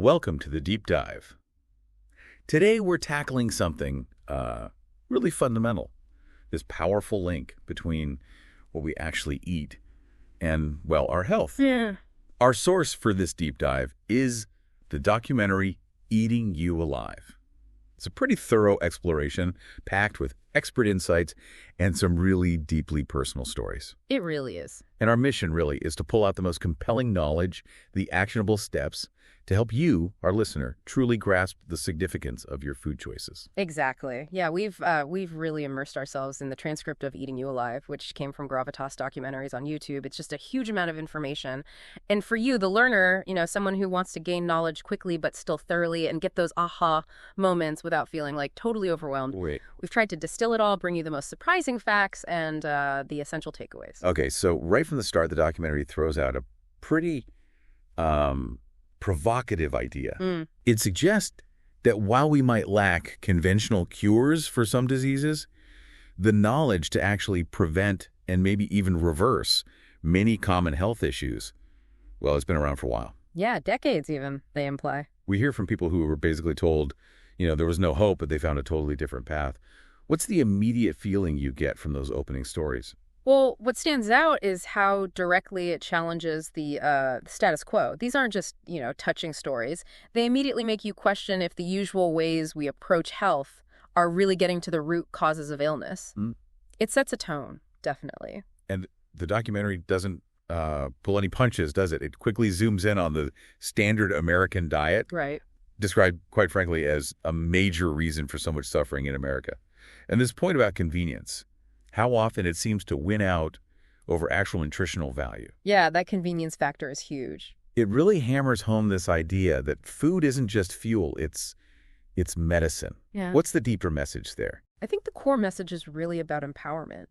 Welcome to the Deep Dive. Today we're tackling something really fundamental, this powerful link between what we actually eat and, well, our health. Yeah. Our source for this deep dive is the documentary Eating You Alive. It's a pretty thorough exploration, packed with expert insights and some really deeply personal stories. It really is. And our mission really is to pull out the most compelling knowledge, the actionable steps to help you, our listener, truly grasp the significance of your food choices. Exactly. Yeah, we've really immersed ourselves in the transcript of Eating You Alive, which came from Gravitas documentaries on YouTube. It's just a huge amount of information. And for you, the learner, someone who wants to gain knowledge quickly but still thoroughly and get those aha moments without feeling like totally overwhelmed, we've tried to distill it all, bring you the most surprising facts and the essential takeaways. Okay, so right from the start, the documentary throws out a pretty provocative idea. It suggests that while we might lack conventional cures for some diseases, the knowledge to actually prevent and maybe even reverse many common health issues, well, it's been around for a while. Yeah, decades even, they imply. We hear from people who were basically told, there was no hope, but they found a totally different path. What's the immediate feeling you get from those opening stories? Well, what stands out is how directly it challenges the status quo. These aren't just, touching stories. They immediately make you question if the usual ways we approach health are really getting to the root causes of illness. It sets a tone, definitely. And the documentary doesn't pull any punches, does it? It quickly zooms in on the standard American diet, Right. described, quite frankly, as a major reason for so much suffering in America. And this point about convenience, how often it seems to win out over actual nutritional value. Yeah, that convenience factor is huge. It really hammers home this idea that food isn't just fuel, it's medicine. Yeah. What's the deeper message there? I think the core message is really about empowerment.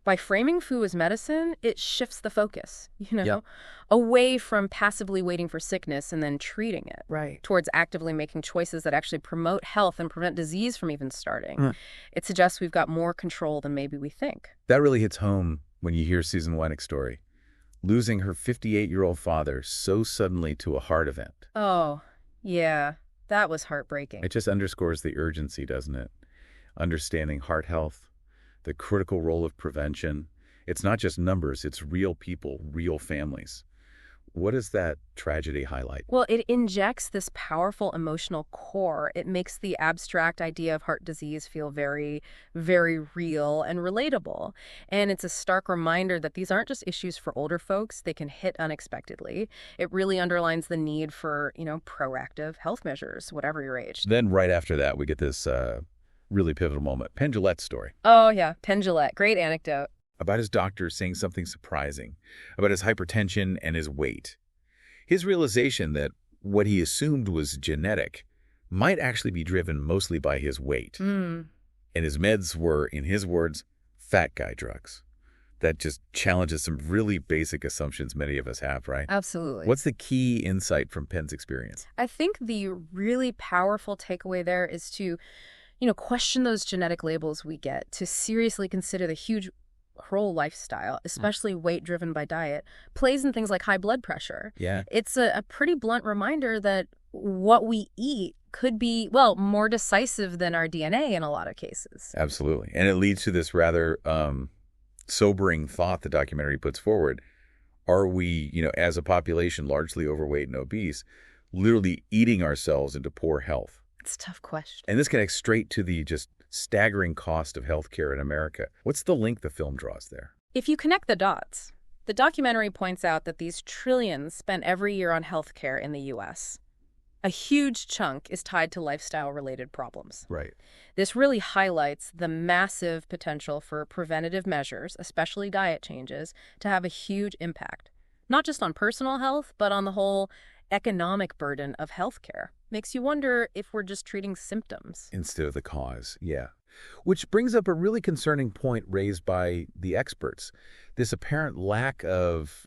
By framing food as medicine, it shifts the focus, Yep. away from passively waiting for sickness and then treating it, Right. towards actively making choices that actually promote health and prevent disease from even starting. It suggests we've got more control than maybe we think. That really hits home when you hear Susan Wenick's story, losing her 58-year-old father so suddenly to a heart event. Oh, yeah, that was heartbreaking. It just underscores the urgency, doesn't it? Understanding heart health, the critical role of prevention. It's not just numbers, it's real people, real families. What does that tragedy highlight? Well, it injects this powerful emotional core. It makes the abstract idea of heart disease feel very, very real and relatable. And it's a stark reminder that these aren't just issues for older folks. They can hit unexpectedly. It really underlines the need for, proactive health measures, whatever your age. Then right after that, we get this really pivotal moment. Penn Jillette's story. Oh, yeah. Penn Jillette. Great anecdote. About his doctor saying something surprising about his hypertension and his weight. His realization that what he assumed was genetic might actually be driven mostly by his weight. And his meds were, in his words, fat guy drugs. That just challenges some really basic assumptions many of us have, right? Absolutely. What's the key insight from Penn's experience? I think the really powerful takeaway there is to, question those genetic labels we get, to seriously consider the huge role lifestyle, especially weight driven by diet, plays in things like high blood pressure. Yeah. It's a pretty blunt reminder that what we eat could be, well, more decisive than our DNA in a lot of cases. Absolutely. And it leads to this rather sobering thought the documentary puts forward. Are we, as a population largely overweight and obese, literally eating ourselves into poor health? It's a tough question. And this connects straight to the just staggering cost of healthcare in America. What's the link the film draws there? If you connect the dots, the documentary points out that these trillions spent every year on healthcare in the U.S., a huge chunk is tied to lifestyle-related problems. Right. This really highlights the massive potential for preventative measures, especially diet changes, to have a huge impact, not just on personal health, but on the whole economic burden of healthcare. Makes you wonder if we're just treating symptoms instead of the cause. Yeah. Which brings up a really concerning point raised by the experts. This apparent lack of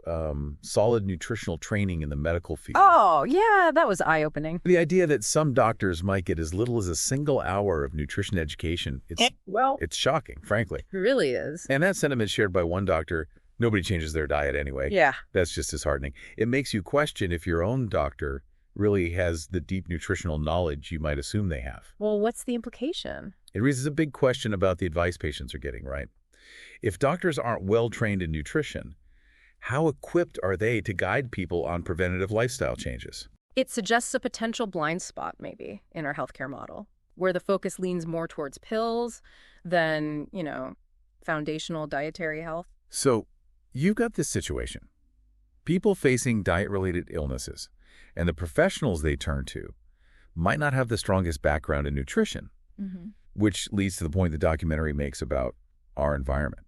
solid nutritional training in the medical field. Oh, yeah, that was eye-opening. The idea that some doctors might get as little as a single hour of nutrition education, it's shocking, frankly. It really is. And that sentiment shared by one doctor, nobody changes their diet anyway. Yeah. That's just disheartening. It makes you question if your own doctor really has the deep nutritional knowledge you might assume they have. Well, what's the implication? It raises a big question about the advice patients are getting, right? If doctors aren't well trained in nutrition, how equipped are they to guide people on preventative lifestyle changes? It suggests a potential blind spot, maybe, in our healthcare model, where the focus leans more towards pills than, foundational dietary health. So, you've got this situation. People facing diet-related illnesses, and the professionals they turn to might not have the strongest background in nutrition, which leads to the point the documentary makes about our environment.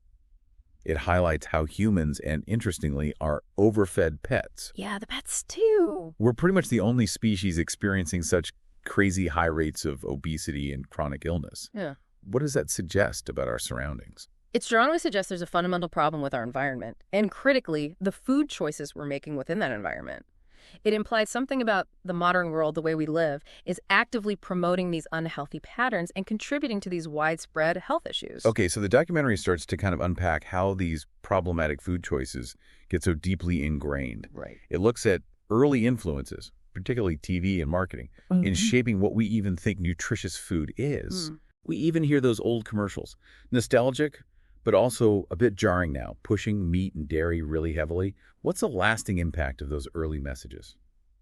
It highlights how humans, and interestingly, are overfed pets. Yeah, the pets too. We're pretty much the only species experiencing such crazy high rates of obesity and chronic illness. Yeah. What does that suggest about our surroundings? It strongly suggests there's a fundamental problem with our environment, and critically, the food choices we're making within that environment. It implies something about the modern world, the way we live, is actively promoting these unhealthy patterns and contributing to these widespread health issues. Okay, so the documentary starts to kind of unpack how these problematic food choices get so deeply ingrained. Right. It looks at early influences, particularly TV and marketing, in shaping what we even think nutritious food is. We even hear those old commercials. Nostalgic, but also a bit jarring now, pushing meat and dairy really heavily. What's the lasting impact of those early messages?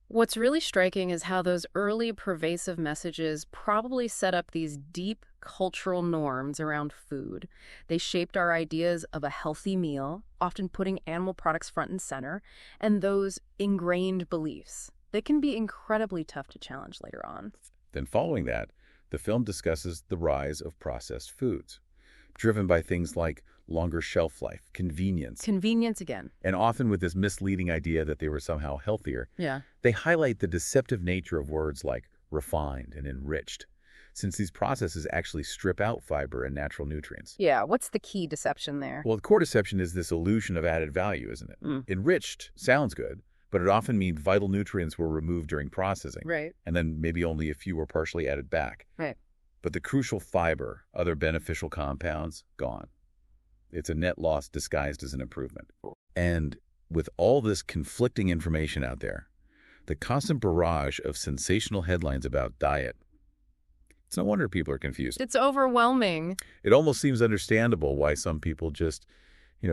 What's really striking is how those early pervasive messages probably set up these deep cultural norms around food. They shaped our ideas of a healthy meal, often putting animal products front and center, and those ingrained beliefs. They can be incredibly tough to challenge later on. Then following that, the film discusses the rise of processed foods, driven by things like longer shelf life, convenience. Convenience again. And often with this misleading idea that they were somehow healthier. Yeah. They highlight the deceptive nature of words like refined and enriched, since these processes actually strip out fiber and natural nutrients. Yeah, what's the key deception there? Well, the core deception is this illusion of added value, isn't it? Enriched sounds good, but it often means vital nutrients were removed during processing. Right. And then maybe only a few were partially added back. Right. But the crucial fiber, other beneficial compounds, gone. It's a net loss disguised as an improvement. And with all this conflicting information out there, the constant barrage of sensational headlines about diet, it's no wonder people are confused. It's overwhelming. It almost seems understandable why some people just,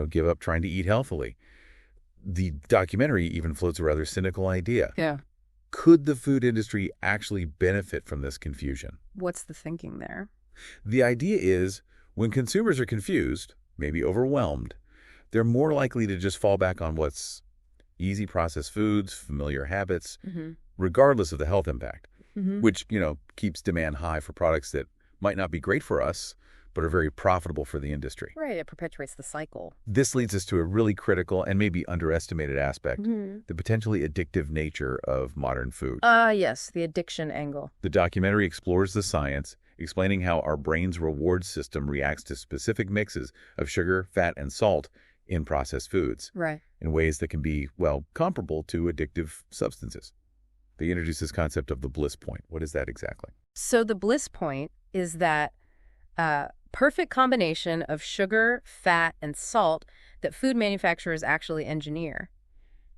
give up trying to eat healthily. The documentary even floats a rather cynical idea. Yeah. Could the food industry actually benefit from this confusion? What's the thinking there? The idea is when consumers are confused, maybe overwhelmed, they're more likely to just fall back on what's easy processed foods, familiar habits, regardless of the health impact, which, keeps demand high for products that might not be great for us, but are very profitable for the industry. Right, it perpetuates the cycle. This leads us to a really critical and maybe underestimated aspect, the potentially addictive nature of modern food. Yes, the addiction angle. The documentary explores the science, explaining how our brain's reward system reacts to specific mixes of sugar, fat, and salt in processed foods. Right. In ways that can be, comparable to addictive substances. They introduce this concept of the bliss point. What is that exactly? So the bliss point is that perfect combination of sugar, fat, and salt that food manufacturers actually engineer.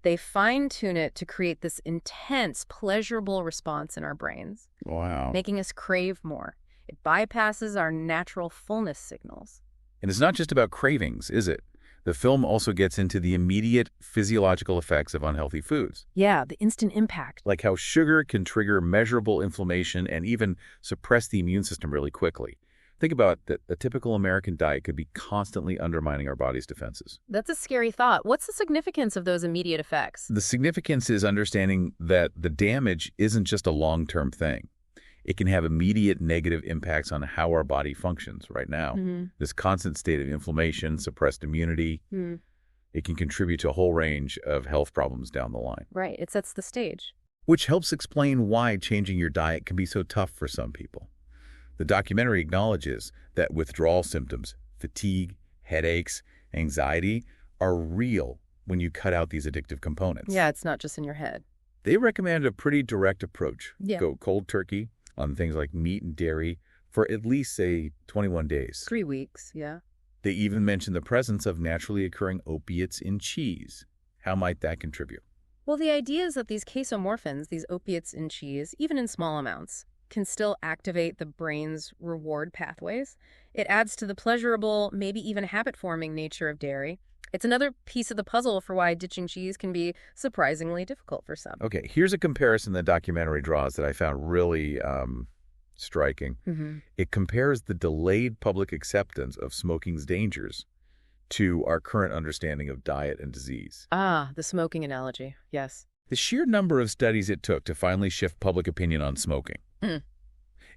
They fine-tune it to create this intense, pleasurable response in our brains. Wow. Making us crave more. It bypasses our natural fullness signals. And it's not just about cravings, is it? The film also gets into the immediate physiological effects of unhealthy foods. Yeah, the instant impact. Like how sugar can trigger measurable inflammation and even suppress the immune system really quickly. Think about that a typical American diet could be constantly undermining our body's defenses. That's a scary thought. What's the significance of those immediate effects? The significance is understanding that the damage isn't just a long-term thing. It can have immediate negative impacts on how our body functions right now. This constant state of inflammation, suppressed immunity, it can contribute to a whole range of health problems down the line. Right, it sets the stage. Which helps explain why changing your diet can be so tough for some people. The documentary acknowledges that withdrawal symptoms, fatigue, headaches, anxiety are real when you cut out these addictive components. Yeah, it's not just in your head. They recommend a pretty direct approach. Yeah. Go cold turkey on things like meat and dairy for at least, say, 21 days. 3 weeks, yeah. They even mention the presence of naturally occurring opiates in cheese. How might that contribute? Well, the idea is that these casomorphins, these opiates in cheese, even in small amounts, can still activate the brain's reward pathways. It adds to the pleasurable, maybe even habit-forming nature of dairy. It's another piece of the puzzle for why ditching cheese can be surprisingly difficult for some. Okay, here's a comparison the documentary draws that I found really striking. It compares the delayed public acceptance of smoking's dangers to our current understanding of diet and disease. Ah, the smoking analogy. Yes. The sheer number of studies it took to finally shift public opinion on smoking.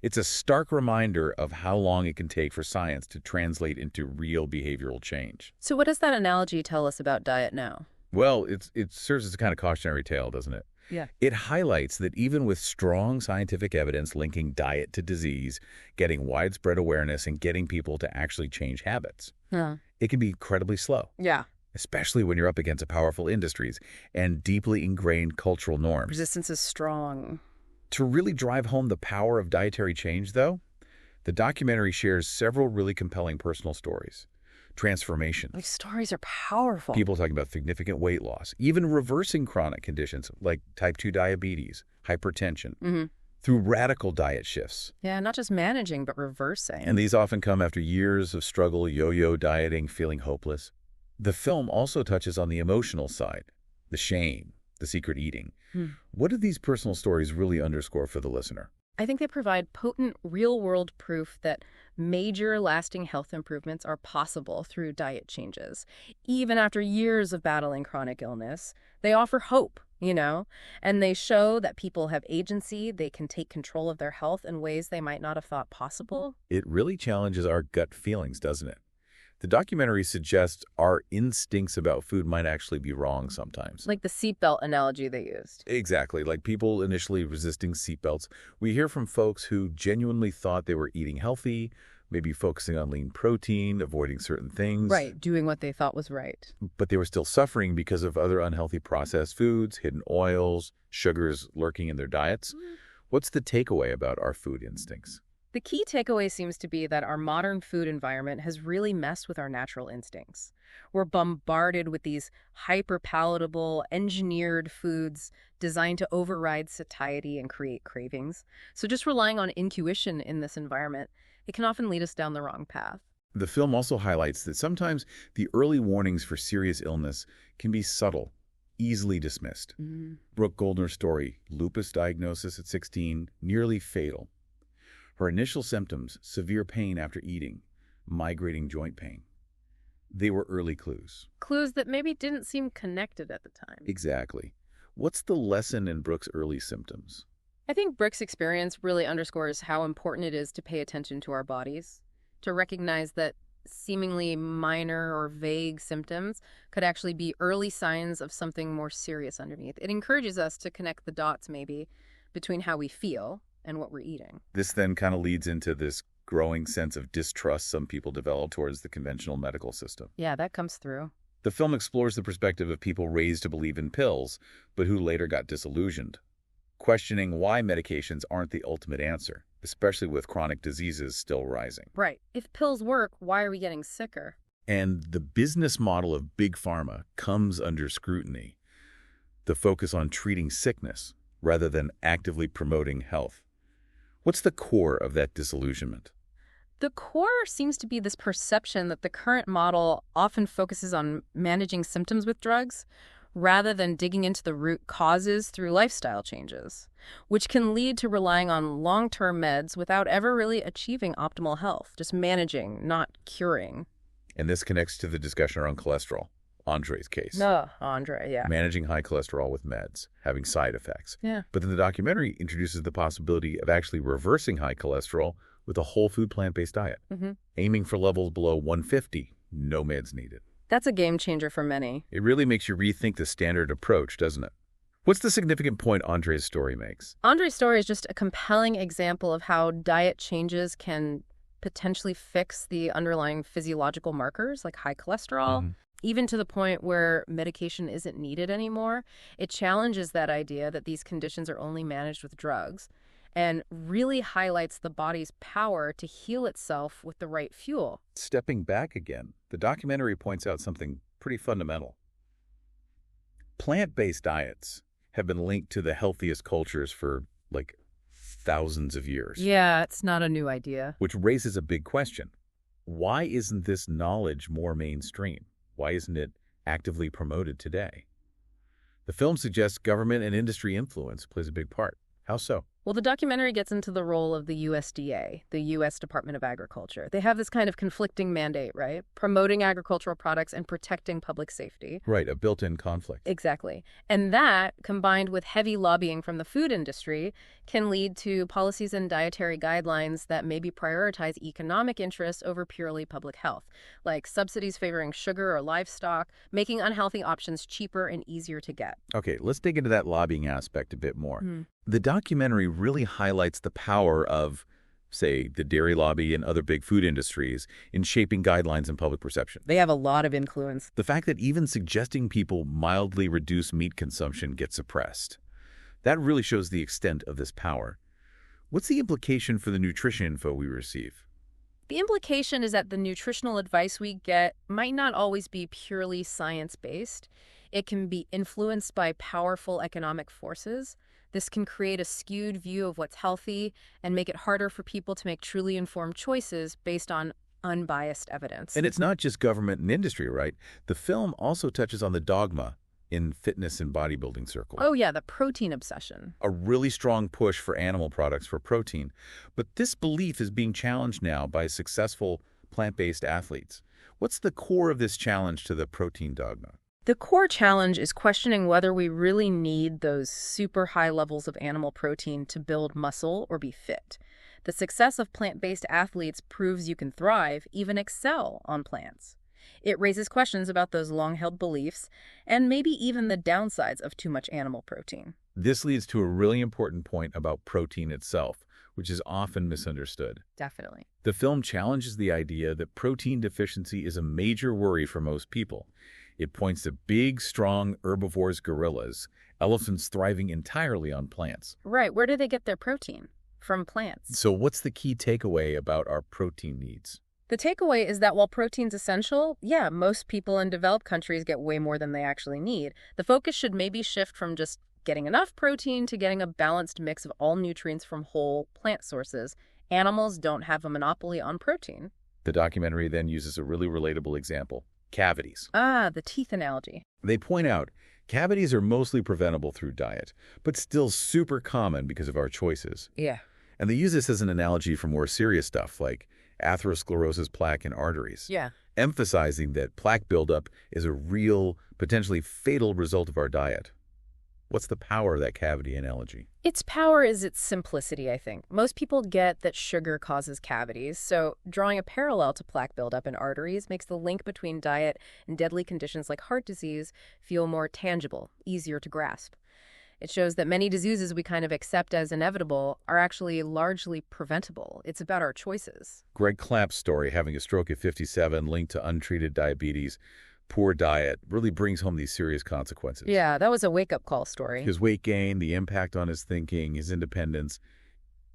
It's a stark reminder of how long it can take for science to translate into real behavioral change. So what does that analogy tell us about diet now? Well, it serves as a kind of cautionary tale, doesn't it? Yeah. It highlights that even with strong scientific evidence linking diet to disease, getting widespread awareness and getting people to actually change habits, it can be incredibly slow. Yeah. Especially when you're up against powerful industries and deeply ingrained cultural norms. Resistance is strong. To really drive home the power of dietary change, though, the documentary shares several really compelling personal stories. Transformation. These stories are powerful. People talking about significant weight loss, even reversing chronic conditions like type 2 diabetes, hypertension, through radical diet shifts. Yeah, not just managing, but reversing. And these often come after years of struggle, yo-yo dieting, feeling hopeless. The film also touches on the emotional side, the shame, the secret eating. What do these personal stories really underscore for the listener? I think they provide potent, real-world proof that major lasting health improvements are possible through diet changes. Even after years of battling chronic illness, they offer hope, and they show that people have agency, they can take control of their health in ways they might not have thought possible. It really challenges our gut feelings, doesn't it? The documentary suggests our instincts about food might actually be wrong sometimes. Like the seatbelt analogy they used. Exactly. Like people initially resisting seatbelts. We hear from folks who genuinely thought they were eating healthy, maybe focusing on lean protein, avoiding certain things. Right, doing what they thought was right. But they were still suffering because of other unhealthy processed foods, hidden oils, sugars lurking in their diets. What's the takeaway about our food instincts? The key takeaway seems to be that our modern food environment has really messed with our natural instincts. We're bombarded with these hyper-palatable, engineered foods designed to override satiety and create cravings. So just relying on intuition in this environment, it can often lead us down the wrong path. The film also highlights that sometimes the early warnings for serious illness can be subtle, easily dismissed. Brooke Goldner's story, lupus diagnosis at 16, nearly fatal. Her initial symptoms, severe pain after eating, migrating joint pain. They were early clues. Clues that maybe didn't seem connected at the time. Exactly. What's the lesson in Brooke's early symptoms? I think Brooke's experience really underscores how important it is to pay attention to our bodies, to recognize that seemingly minor or vague symptoms could actually be early signs of something more serious underneath. It encourages us to connect the dots, maybe, between how we feel and what we're eating. This then kind of leads into this growing sense of distrust some people develop towards the conventional medical system. Yeah, that comes through. The film explores the perspective of people raised to believe in pills, but who later got disillusioned, questioning why medications aren't the ultimate answer, especially with chronic diseases still rising. Right. If pills work, why are we getting sicker? And the business model of big pharma comes under scrutiny. The focus on treating sickness rather than actively promoting health. What's the core of that disillusionment? The core seems to be this perception that the current model often focuses on managing symptoms with drugs rather than digging into the root causes through lifestyle changes, which can lead to relying on long-term meds without ever really achieving optimal health, just managing, not curing. And this connects to the discussion around cholesterol. Andre's case. No, Andre, yeah. Managing high cholesterol with meds, having side effects. Yeah. But then the documentary introduces the possibility of actually reversing high cholesterol with a whole food plant-based diet, aiming for levels below 150, no meds needed. That's a game changer for many. It really makes you rethink the standard approach, doesn't it? What's the significant point Andre's story makes? Andre's story is just a compelling example of how diet changes can potentially fix the underlying physiological markers like high cholesterol, even to the point where medication isn't needed anymore. It challenges that idea that these conditions are only managed with drugs and really highlights the body's power to heal itself with the right fuel. Stepping back again, the documentary points out something pretty fundamental. Plant-based diets have been linked to the healthiest cultures for, like, thousands of years. Yeah, it's not a new idea. Which raises a big question. Why isn't this knowledge more mainstream? Why isn't it actively promoted today? The film suggests government and industry influence plays a big part. How so? Well, the documentary gets into the role of the USDA, the U.S. Department of Agriculture. They have this kind of conflicting mandate, right? Promoting agricultural products and protecting public safety. Right, a built-in conflict. Exactly. And that, combined with heavy lobbying from the food industry, can lead to policies and dietary guidelines that maybe prioritize economic interests over purely public health, like subsidies favoring sugar or livestock, making unhealthy options cheaper and easier to get. Okay, let's dig into that lobbying aspect a bit more. The documentary really highlights the power of, say, the dairy lobby and other big food industries in shaping guidelines and public perception. They have a lot of influence. The fact that even suggesting people mildly reduce meat consumption gets suppressed. That really shows the extent of this power. What's the implication for the nutrition info we receive? The implication is that the nutritional advice we get might not always be purely science-based. It can be influenced by powerful economic forces. This can create a skewed view of what's healthy and make it harder for people to make truly informed choices based on unbiased evidence. And it's not just government and industry, right? The film also touches on the dogma in fitness and bodybuilding circles. Oh yeah, the protein obsession. A really strong push for animal products for protein. But this belief is being challenged now by successful plant-based athletes. What's the core of this challenge to the protein dogma? The core challenge is questioning whether we really need those super high levels of animal protein to build muscle or be fit. The success of plant-based athletes proves you can thrive, even excel, on plants. It raises questions about those long-held beliefs and maybe even the downsides of too much animal protein. This leads to a really important point about protein itself, which is often misunderstood. Definitely. The film challenges the idea that protein deficiency is a major worry for most people. It points to big, strong herbivores, gorillas, elephants thriving entirely on plants. Right. Where do they get their protein? From plants. So what's the key takeaway about our protein needs? The takeaway is that while protein's essential, yeah, most people in developed countries get way more than they actually need. The focus should maybe shift from just getting enough protein to getting a balanced mix of all nutrients from whole plant sources. Animals don't have a monopoly on protein. The documentary then uses a really relatable example. Cavities. Ah, the teeth analogy. They point out cavities are mostly preventable through diet, but still super common because of our choices. Yeah. And they use this as an analogy for more serious stuff like atherosclerosis plaque in arteries. Yeah. Emphasizing that plaque buildup is a real, potentially fatal result of our diet. What's the power of that cavity analogy? Its power is its simplicity, I think. Most people get that sugar causes cavities, so drawing a parallel to plaque buildup in arteries makes the link between diet and deadly conditions like heart disease feel more tangible, easier to grasp. It shows that many diseases we kind of accept as inevitable are actually largely preventable. It's about our choices. Greg Clapp's story, having a stroke at 57 linked to untreated diabetes, poor diet, really brings home these serious consequences. Yeah, that was a wake-up call story. His weight gain, the impact on his thinking, his independence,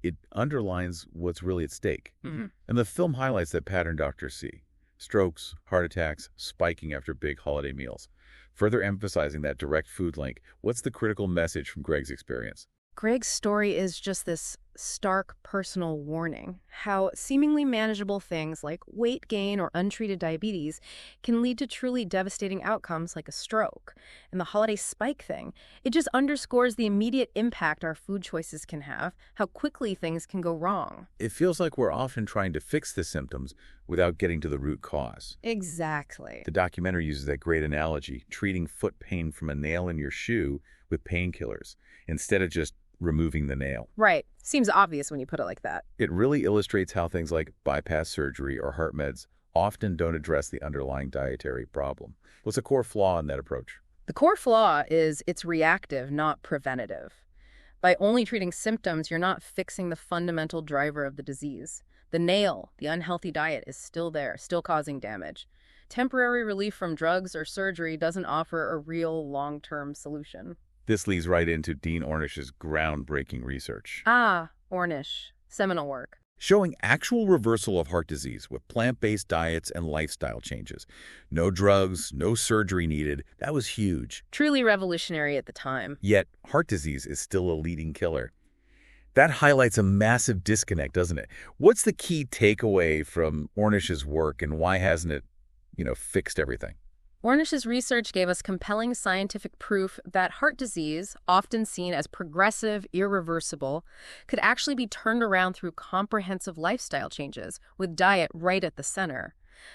it underlines what's really at stake. Mm-hmm. And the film highlights that pattern doctors see. Strokes, heart attacks, spiking after big holiday meals. Further emphasizing that direct food link, what's the critical message from Greg's experience? Greg's story is just this stark personal warning, how seemingly manageable things like weight gain or untreated diabetes can lead to truly devastating outcomes like a stroke. And the holiday spike thing, it just underscores the immediate impact our food choices can have, how quickly things can go wrong. It feels like we're often trying to fix the symptoms without getting to the root cause. Exactly. The documentary uses that great analogy, treating foot pain from a nail in your shoe with painkillers, instead of just removing the nail. Right. Seems obvious when you put it like that. It really illustrates how things like bypass surgery or heart meds often don't address the underlying dietary problem. What's a core flaw in that approach? The core flaw is it's reactive, not preventative. By only treating symptoms, you're not fixing the fundamental driver of the disease. The nail, the unhealthy diet, is still there, still causing damage. Temporary relief from drugs or surgery doesn't offer a real long-term solution. This leads right into Dean Ornish's groundbreaking research. Ah, Ornish. Seminal work. showing actual reversal of heart disease with plant-based diets and lifestyle changes. No drugs, no surgery needed. That was huge. Truly revolutionary at the time. Yet, heart disease is still a leading killer. That highlights a massive disconnect, doesn't it? What's the key takeaway from Ornish's work, and why hasn't it, fixed everything? Ornish's research gave us compelling scientific proof that heart disease, often seen as progressive, irreversible, could actually be turned around through comprehensive lifestyle changes, with diet right at the center.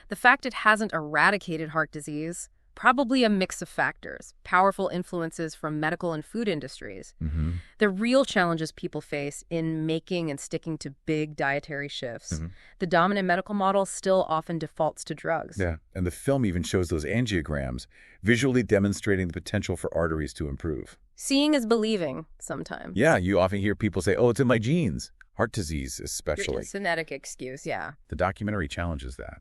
The fact it hasn't eradicated heart disease, probably a mix of factors, powerful influences from medical and food industries. The real challenges people face in making and sticking to big dietary shifts. The dominant medical model still often defaults to drugs. Yeah, and the film even shows those angiograms, visually demonstrating the potential for arteries to improve. Seeing is believing sometimes. Yeah, you often hear people say, oh, it's in my genes. Heart disease especially. Genetic excuse, yeah. The documentary challenges that.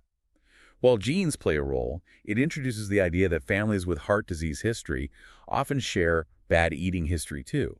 While genes play a role, it introduces the idea that families with heart disease history often share bad eating history too,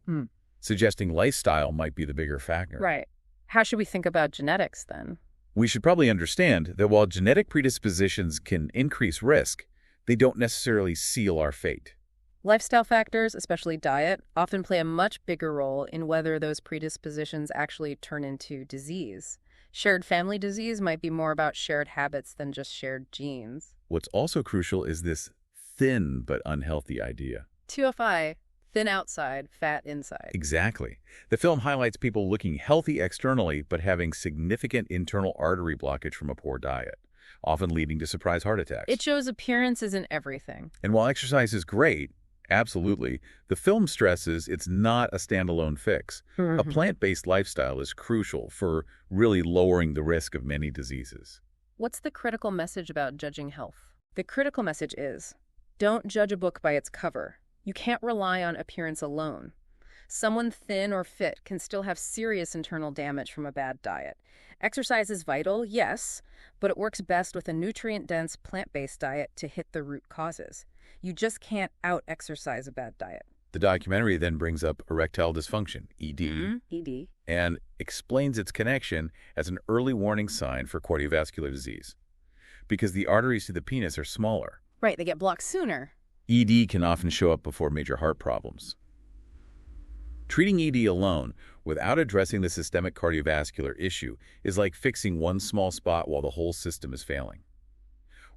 suggesting lifestyle might be the bigger factor. Right. How should we think about genetics then? We should probably understand that while genetic predispositions can increase risk, they don't necessarily seal our fate. Lifestyle factors, especially diet, often play a much bigger role in whether those predispositions actually turn into disease. Shared family disease might be more about shared habits than just shared genes. What's also crucial is this thin but unhealthy idea. 2FI, thin outside, fat inside. Exactly. The film highlights people looking healthy externally but having significant internal artery blockage from a poor diet, often leading to surprise heart attacks. It shows appearance isn't everything. And while exercise is great, absolutely, the film stresses it's not a standalone fix. A plant-based lifestyle is crucial for really lowering the risk of many diseases. What's the critical message about judging health? The critical message is, don't judge a book by its cover. You can't rely on appearance alone. Someone thin or fit can still have serious internal damage from a bad diet. Exercise is vital, yes, but it works best with a nutrient-dense plant-based diet to hit the root causes. You just can't out-exercise a bad diet. The documentary then brings up erectile dysfunction, ED, ED. and explains its connection as an early warning sign for cardiovascular disease. Because the arteries to the penis are smaller. Right, they get blocked sooner. ED can often show up before major heart problems. Treating ED alone, without addressing the systemic cardiovascular issue, is like fixing one small spot while the whole system is failing.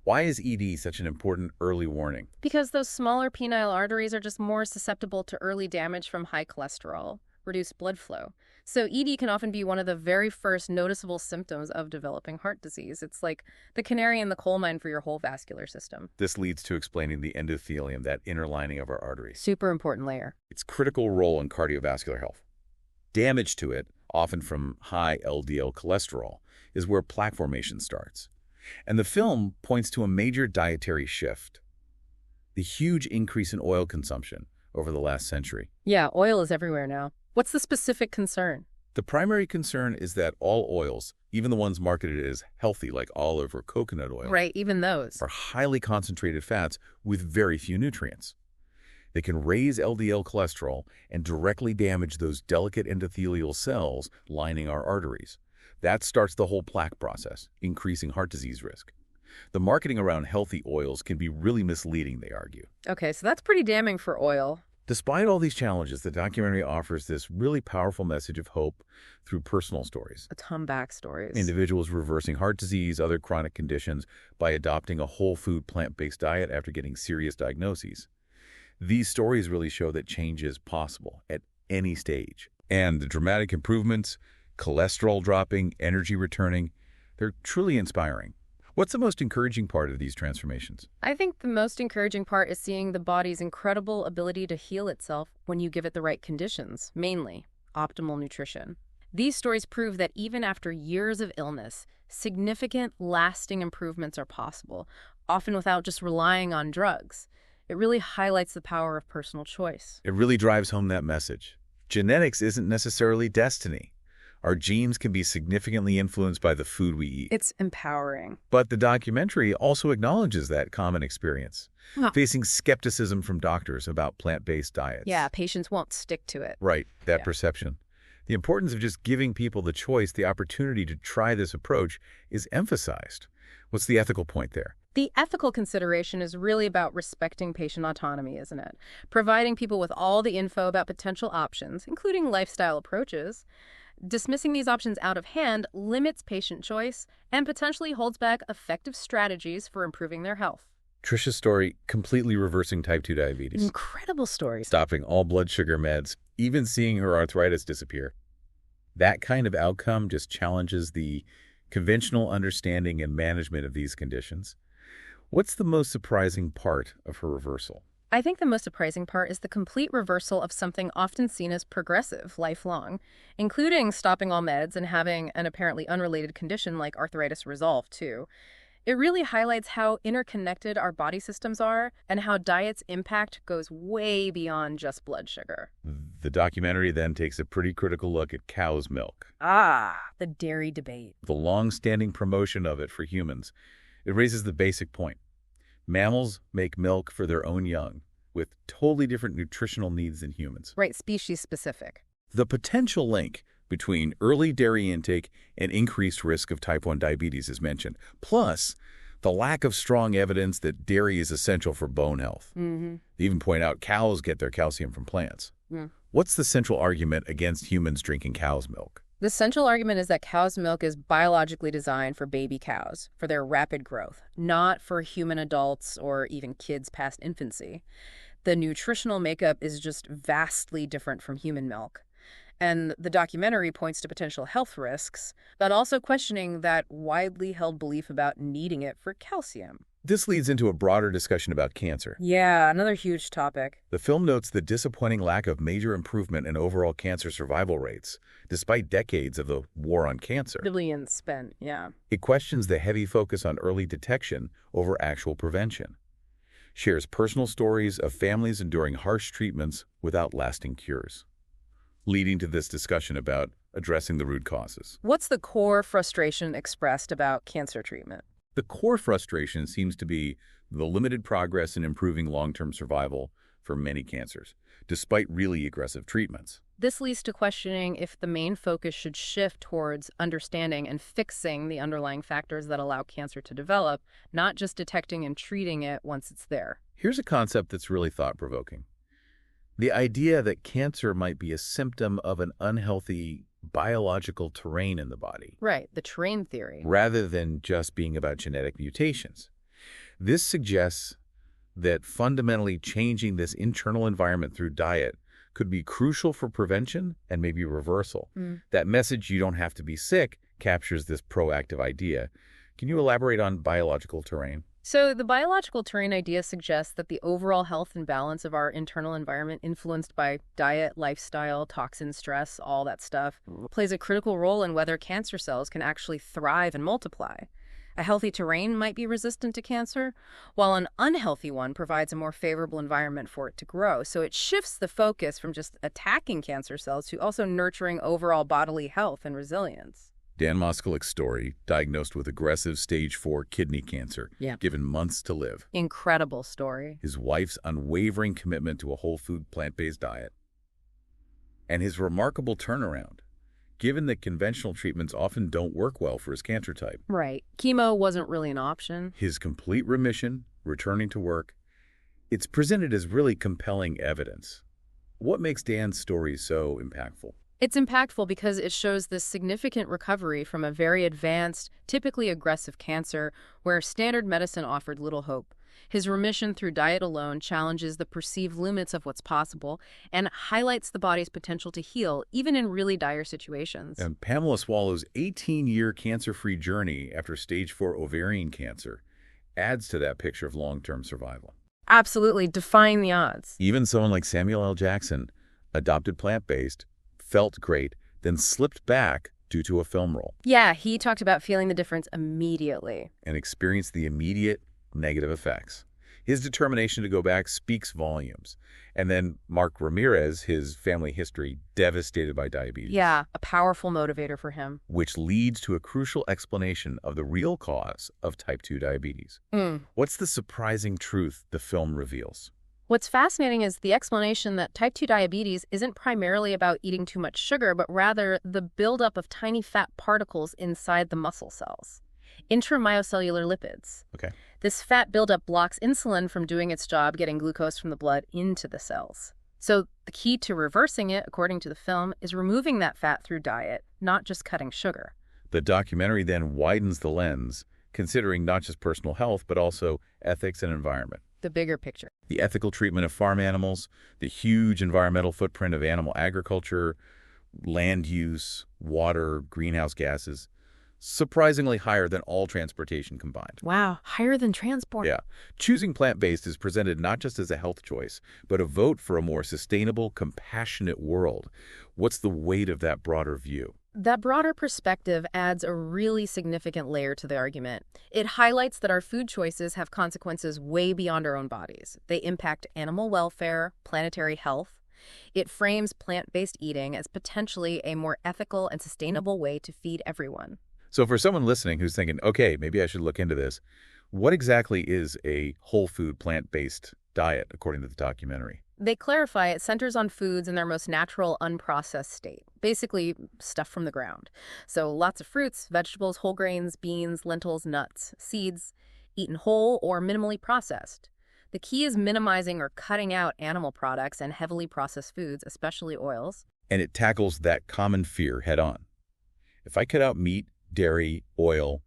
Why is ED such an important early warning? Because those smaller penile arteries are just more susceptible to early damage from high cholesterol, reduced blood flow. So ED can often be one of the very first noticeable symptoms of developing heart disease. It's like the canary in the coal mine for your whole vascular system. This leads to explaining the endothelium, that inner lining of our arteries. Super important layer. Its critical role in cardiovascular health. Damage to it, often from high LDL cholesterol, is where plaque formation starts. And the film points to a major dietary shift. The huge increase in oil consumption over the last century. Yeah, oil is everywhere now. What's the specific concern? The primary concern is that all oils, even the ones marketed as healthy like olive or coconut oil, Right, even those. are highly concentrated fats with very few nutrients. They can raise LDL cholesterol and directly damage those delicate endothelial cells lining our arteries. That starts the whole plaque process, increasing heart disease risk. The marketing around healthy oils can be really misleading, they argue. Okay, so that's pretty damning for oil. Despite all these challenges, the documentary offers this really powerful message of hope through personal stories. A ton backstories. Individuals reversing heart disease, other chronic conditions by adopting a whole food plant-based diet after getting serious diagnoses. These stories really show that change is possible at any stage. And the dramatic improvements, cholesterol dropping, energy returning, they're truly inspiring. What's the most encouraging part of these transformations? I think the most encouraging part is seeing the body's incredible ability to heal itself when you give it the right conditions, mainly optimal nutrition. These stories prove that even after years of illness, significant, lasting improvements are possible, often without just relying on drugs. It really highlights the power of personal choice. It really drives home that message. Genetics isn't necessarily destiny. Our genes can be significantly influenced by the food we eat. It's empowering. But the documentary also acknowledges that common experience, facing skepticism from doctors about plant-based diets. Yeah, patients won't stick to it. Right, that perception. The importance of just giving people the choice, the opportunity to try this approach, is emphasized. What's the ethical point there? The ethical consideration is really about respecting patient autonomy, isn't it? Providing people with all the info about potential options, including lifestyle approaches. Dismissing these options out of hand limits patient choice and potentially holds back effective strategies for improving their health. Trisha's story, completely reversing type 2 diabetes. Incredible story. Stopping all blood sugar meds, even seeing her arthritis disappear. That kind of outcome just challenges the conventional understanding and management of these conditions. What's the most surprising part of her reversal? I think the most surprising part is the complete reversal of something often seen as progressive, lifelong, including stopping all meds and having an apparently unrelated condition like arthritis resolve, too. It really highlights how interconnected our body systems are and how diet's impact goes way beyond just blood sugar. The documentary then takes a pretty critical look at cow's milk. The dairy debate. The long-standing promotion of it for humans. It raises the basic point. Mammals make milk for their own young, with totally different nutritional needs than humans. Right, species specific. The potential link between early dairy intake and increased risk of type 1 diabetes is mentioned, plus the lack of strong evidence that dairy is essential for bone health. They even point out cows get their calcium from plants. What's the central argument against humans drinking cow's milk? The central argument is that cow's milk is biologically designed for baby cows, for their rapid growth, not for human adults or even kids past infancy. The nutritional makeup is just vastly different from human milk. And the documentary points to potential health risks, but also questioning that widely held belief about needing it for calcium. This leads into a broader discussion about cancer. Yeah, another huge topic. The film notes the disappointing lack of major improvement in overall cancer survival rates, despite decades of the war on cancer. Billions spent, yeah. It questions the heavy focus on early detection over actual prevention. Shares personal stories of families enduring harsh treatments without lasting cures, leading to this discussion about addressing the root causes. What's the core frustration expressed about cancer treatment? The core frustration seems to be the limited progress in improving long-term survival for many cancers, despite really aggressive treatments. This leads to questioning if the main focus should shift towards understanding and fixing the underlying factors that allow cancer to develop, not just detecting and treating it once it's there. Here's a concept that's really thought-provoking. The idea that cancer might be a symptom of an unhealthy biological terrain in the body. Right, the terrain theory. Rather than just being about genetic mutations. This suggests that fundamentally changing this internal environment through diet could be crucial for prevention and maybe reversal. That message, you don't have to be sick, captures this proactive idea. Can you elaborate on biological terrain? So the biological terrain idea suggests that the overall health and balance of our internal environment, influenced by diet, lifestyle, toxin, stress, all that stuff, plays a critical role in whether cancer cells can actually thrive and multiply. A healthy terrain might be resistant to cancer, while an unhealthy one provides a more favorable environment for it to grow. So it shifts the focus from just attacking cancer cells to also nurturing overall bodily health and resilience. Dan Moskalik's story, diagnosed with aggressive stage 4 kidney cancer, given months to live. Incredible story. His wife's unwavering commitment to a whole food, plant-based diet. And his remarkable turnaround, given that conventional treatments often don't work well for his cancer type. Right. Chemo wasn't really an option. His complete remission, returning to work, it's presented as really compelling evidence. What makes Dan's story so impactful? It's impactful because it shows this significant recovery from a very advanced, typically aggressive cancer where standard medicine offered little hope. His remission through diet alone challenges the perceived limits of what's possible and highlights the body's potential to heal, even in really dire situations. And Pamela Swallow's 18-year cancer-free journey after stage 4 ovarian cancer adds to that picture of long-term survival. Absolutely, defying the odds. Even someone like Samuel L. Jackson, adopted plant-based, felt great, then slipped back due to a film role. Yeah, he talked about feeling the difference immediately. And experienced the immediate negative effects. His determination to go back speaks volumes. And then Mark Ramirez, his family history, devastated by diabetes. Yeah, a powerful motivator for him. Which leads to a crucial explanation of the real cause of type 2 diabetes. What's the surprising truth the film reveals? What's fascinating is the explanation that type 2 diabetes isn't primarily about eating too much sugar, but rather the buildup of tiny fat particles inside the muscle cells, intramyocellular lipids. Okay. This fat buildup blocks insulin from doing its job, getting glucose from the blood into the cells. So the key to reversing it, according to the film, is removing that fat through diet, not just cutting sugar. The documentary then widens the lens, considering not just personal health, but also ethics and environment. The bigger picture. The ethical treatment of farm animals, the huge environmental footprint of animal agriculture, land use, water, greenhouse gases, surprisingly higher than all transportation combined. Wow, higher than transport. Yeah. Choosing plant-based is presented not just as a health choice, but a vote for a more sustainable, compassionate world. What's the weight of that broader view? That broader perspective adds a really significant layer to the argument. It highlights that our food choices have consequences way beyond our own bodies. They impact animal welfare, planetary health. It frames plant-based eating as potentially a more ethical and sustainable way to feed everyone. So for someone listening who's thinking, okay, maybe I should look into this, what exactly is a whole food plant-based diet, according to the documentary? They clarify it centers on foods in their most natural, unprocessed state, basically stuff from the ground. So lots of fruits, vegetables, whole grains, beans, lentils, nuts, seeds, eaten whole or minimally processed. The key is minimizing or cutting out animal products and heavily processed foods, especially oils. And it tackles that common fear head on. If I cut out meat, dairy, oil,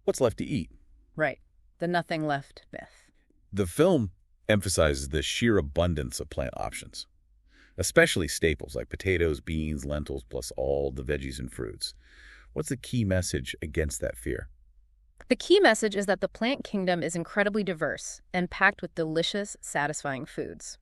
what's left to eat? Right. The nothing left myth. The film emphasizes the sheer abundance of plant options, especially staples like potatoes, beans, lentils, plus all the veggies and fruits. What's the key message against that fear? The key message is that the plant kingdom is incredibly diverse and packed with delicious, satisfying foods.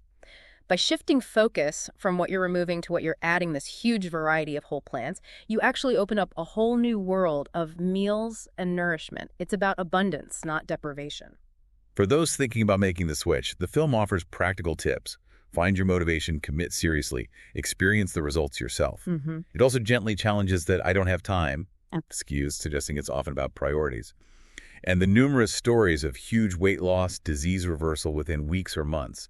By shifting focus from what you're removing to what you're adding, this huge variety of whole plants, you actually open up a whole new world of meals and nourishment. It's about abundance, not deprivation. For those thinking about making the switch, the film offers practical tips. Find your motivation, commit seriously, experience the results yourself. It also gently challenges that I don't have time excuse, suggesting it's often about priorities. And the numerous stories of huge weight loss, disease reversal within weeks or months.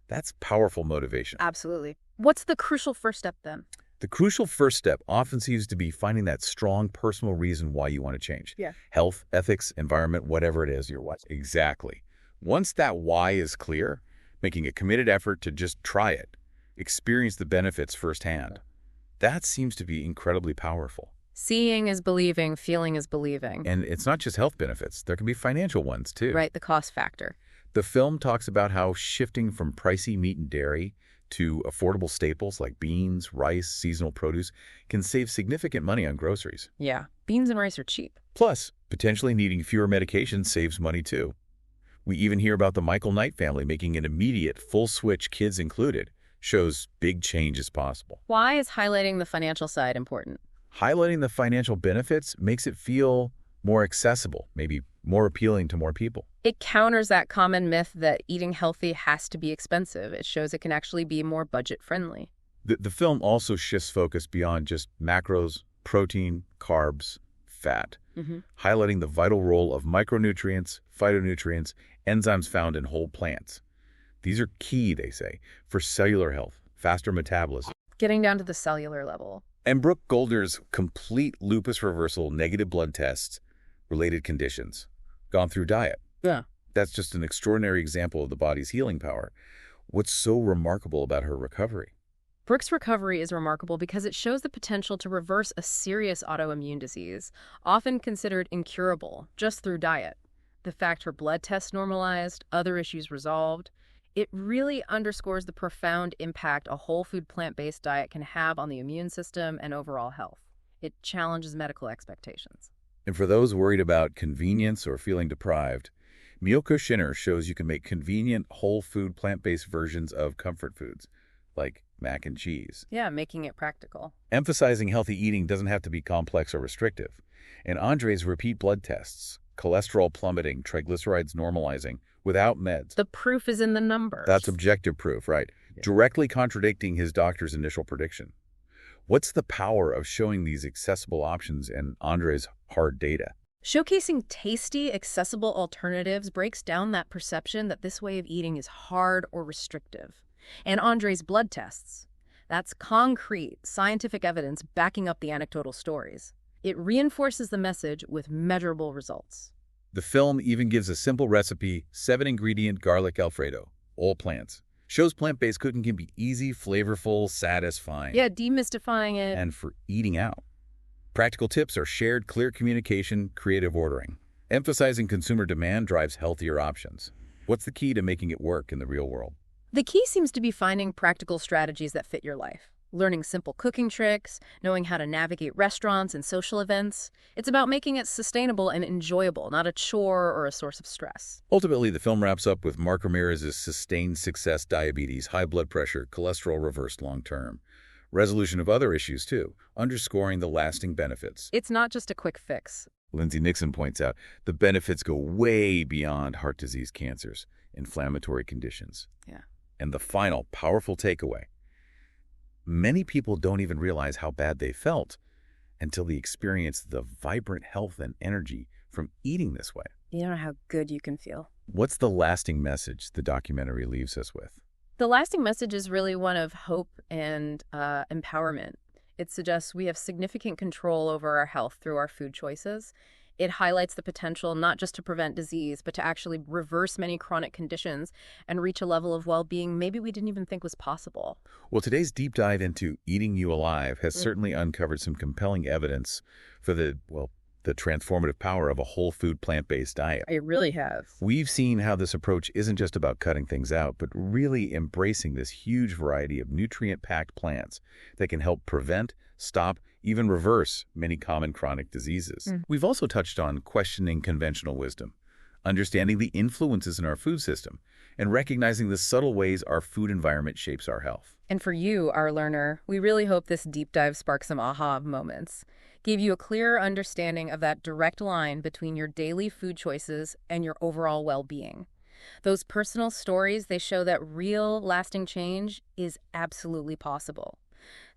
That's powerful motivation. Absolutely. What's the crucial first step then? The crucial first step often seems to be finding that strong personal reason why you want to change. Yeah. Health, ethics, environment, whatever it is you're what. Exactly. Once that why is clear, making a committed effort to just try it, experience the benefits firsthand, that seems to be incredibly powerful. Seeing is believing, feeling is believing. And it's not just health benefits. There can be financial ones, too. Right, the cost factor. The film talks about how shifting from pricey meat and dairy to affordable staples like beans, rice, seasonal produce can save significant money on groceries. Yeah, beans and rice are cheap. Plus, potentially needing fewer medications saves money, too. We even hear about the Michael Knight family making an immediate full switch, kids included, shows big change is possible. Why is highlighting the financial side important? Highlighting the financial benefits makes it feel more accessible, maybe more appealing to more people. It counters that common myth that eating healthy has to be expensive. It shows it can actually be more budget-friendly. The film also shifts focus beyond just macros, protein, carbs, fat, highlighting the vital role of micronutrients, phytonutrients, enzymes found in whole plants. These are key, they say, for cellular health, faster metabolism. Getting down to the cellular level. And Brooke Golder's complete lupus reversal negative blood tests, related conditions, gone through diet. Yeah. That's just an extraordinary example of the body's healing power. What's so remarkable about her recovery? Brooke's recovery is remarkable because it shows the potential to reverse a serious autoimmune disease, often considered incurable, just through diet. The fact her blood tests normalized, other issues resolved, it really underscores the profound impact a whole food plant-based diet can have on the immune system and overall health. It challenges medical expectations. And for those worried about convenience or feeling deprived, Miyoko Shinner shows you can make convenient whole food plant-based versions of comfort foods, like mac and cheese. Yeah, making it practical. Emphasizing healthy eating doesn't have to be complex or restrictive. And Andre's repeat blood tests, cholesterol plummeting, triglycerides normalizing, without meds. The proof is in the numbers. That's objective proof, right? Yeah. Directly contradicting his doctor's initial prediction. What's the power of showing these accessible options and Andre's hard data? Showcasing tasty, accessible alternatives breaks down that perception that this way of eating is hard or restrictive. And Andre's blood tests. That's concrete, scientific evidence backing up the anecdotal stories. It reinforces the message with measurable results. The film even gives a simple recipe, 7-ingredient garlic Alfredo, all plants. Shows plant-based cooking can be easy, flavorful, satisfying. Yeah, demystifying it. And for eating out. Practical tips are shared, clear communication, creative ordering. Emphasizing consumer demand drives healthier options. What's the key to making it work in the real world? The key seems to be finding practical strategies that fit your life. Learning simple cooking tricks, knowing how to navigate restaurants and social events. It's about making it sustainable and enjoyable, not a chore or a source of stress. Ultimately, the film wraps up with Mark Ramirez's sustained success: diabetes, high blood pressure, cholesterol reversed long-term. Resolution of other issues, too, underscoring the lasting benefits. It's not just a quick fix. Lindsay Nixon points out the benefits go way beyond heart disease, cancers, inflammatory conditions. Yeah. And the final, powerful takeaway. Many people don't even realize how bad they felt until they experience the vibrant health and energy from eating this way. You don't know how good you can feel. What's the lasting message the documentary leaves us with? The lasting message is really one of hope and empowerment. It suggests we have significant control over our health through our food choices. It highlights the potential not just to prevent disease, but to actually reverse many chronic conditions and reach a level of well-being maybe we didn't even think was possible. Well, today's deep dive into eating you alive has certainly uncovered some compelling evidence for the transformative power of a whole food plant-based diet. It really has. We've seen how this approach isn't just about cutting things out, but really embracing this huge variety of nutrient-packed plants that can help prevent, stop, even reverse many common chronic diseases. We've also touched on questioning conventional wisdom, understanding the influences in our food system, and recognizing the subtle ways our food environment shapes our health. And for you, our learner, we really hope this deep dive sparks some aha moments, gave you a clearer understanding of that direct line between your daily food choices and your overall well-being. Those personal stories, they show that real, lasting change is absolutely possible.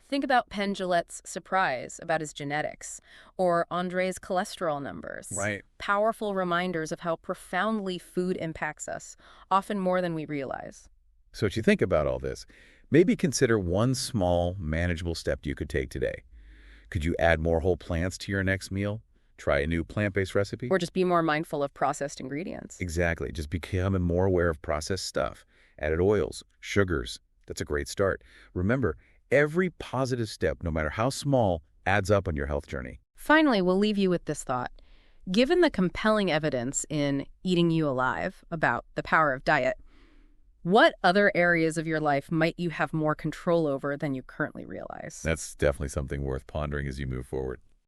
Think about Penn Jillette's surprise about his genetics, or Andre's cholesterol numbers. Right. Powerful reminders of how profoundly food impacts us, often more than we realize. So as you think about all this, maybe consider one small, manageable step you could take today. Could you add more whole plants to your next meal? Try a new plant-based recipe? Or just be more mindful of processed ingredients. Exactly. Just become more aware of processed stuff. Added oils, sugars. That's a great start. Remember, every positive step, no matter how small, adds up on your health journey. Finally, we'll leave you with this thought. Given the compelling evidence in Eating You Alive about the power of diet, what other areas of your life might you have more control over than you currently realize? That's definitely something worth pondering as you move forward.